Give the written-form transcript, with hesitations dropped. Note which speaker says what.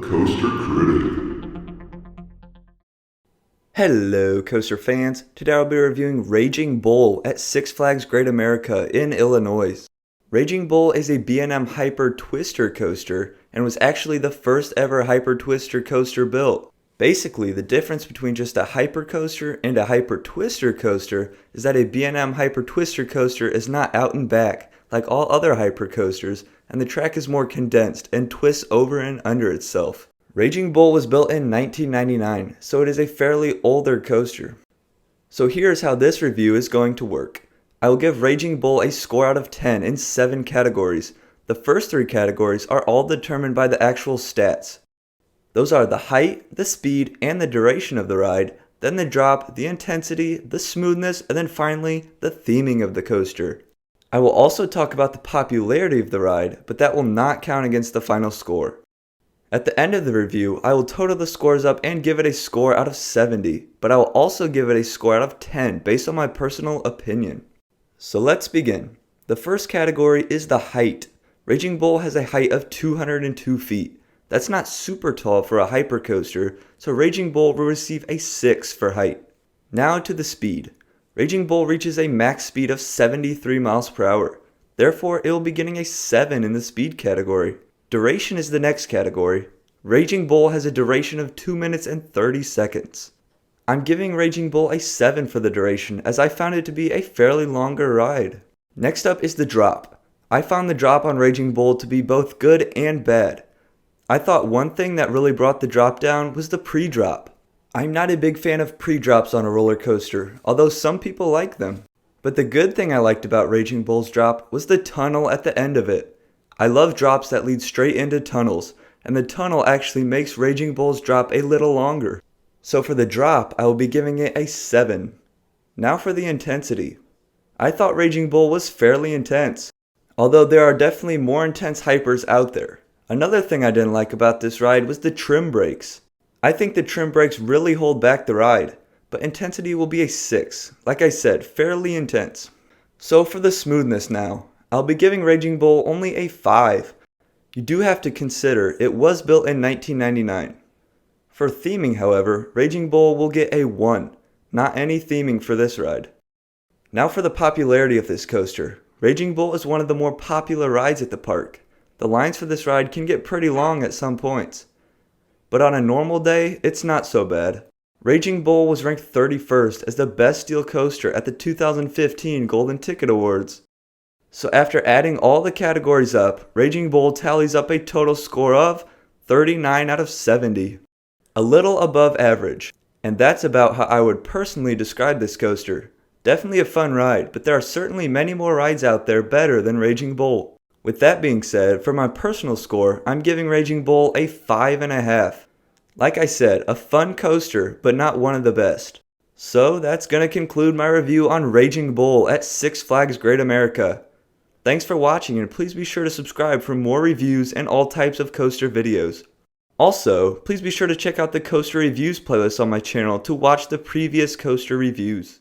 Speaker 1: Coaster Critic.
Speaker 2: Hello coaster fans, today I'll be reviewing Raging Bull at Six Flags Great America in Illinois. Raging Bull is a B&M Hyper Twister coaster and was actually the first ever Hyper Twister coaster built. Basically, the difference between just a Hyper coaster and a Hyper Twister coaster is that a B&M Hyper Twister coaster is not out and back like all other Hyper coasters, and the track is more condensed and twists over and under itself. Raging Bull was built in 1999, so it is a fairly older coaster. So here's how this review is going to work. I will give Raging Bull a score out of 10 in 7 categories. The first 3 categories are all determined by the actual stats. Those are the height, the speed, and the duration of the ride, then the drop, the intensity, the smoothness, and then finally, the theming of the coaster. I will also talk about the popularity of the ride, but that will not count against the final score. At the end of the review, I will total the scores up and give it a score out of 70, but I will also give it a score out of 10 based on my personal opinion. So let's begin. The first category is the height. Raging Bull has a height of 202 feet. That's not super tall for a hypercoaster, so Raging Bull will receive a 6 for height. Now to the speed. Raging Bull reaches a max speed of 73 miles per hour. Therefore, it will be getting a 7 in the speed category. Duration is the next category. Raging Bull has a duration of 2 minutes and 30 seconds. I'm giving Raging Bull a 7 for the duration as I found it to be a fairly longer ride. Next up is the drop. I found the drop on Raging Bull to be both good and bad. I thought one thing that really brought the drop down was the pre-drop. I'm not a big fan of pre-drops on a roller coaster, although some people like them. But the good thing I liked about Raging Bull's drop was the tunnel at the end of it. I love drops that lead straight into tunnels, and the tunnel actually makes Raging Bull's drop a little longer. So for the drop, I will be giving it a 7. Now for the intensity. I thought Raging Bull was fairly intense, although there are definitely more intense hypers out there. Another thing I didn't like about this ride was the trim brakes. I think the trim brakes really hold back the ride, but intensity will be a 6. Like I said, fairly intense. So for the smoothness now, I'll be giving Raging Bull only a 5. You do have to consider it was built in 1999. For theming, however, Raging Bull will get a 1. Not any theming for this ride. Now for the popularity of this coaster. Raging Bull is one of the more popular rides at the park. The lines for this ride can get pretty long at some points. But on a normal day, it's not so bad. Raging Bull was ranked 31st as the best steel coaster at the 2015 Golden Ticket Awards. So after adding all the categories up, Raging Bull tallies up a total score of 39 out of 70. A little above average. And that's about how I would personally describe this coaster. Definitely a fun ride, but there are certainly many more rides out there better than Raging Bull. With that being said, for my personal score, I'm giving Raging Bull a 5.5. Like I said, a fun coaster, but not one of the best. So that's going to conclude my review on Raging Bull at Six Flags Great America. Thanks for watching, and please be sure to subscribe for more reviews and all types of coaster videos. Also, please be sure to check out the coaster reviews playlist on my channel to watch the previous coaster reviews.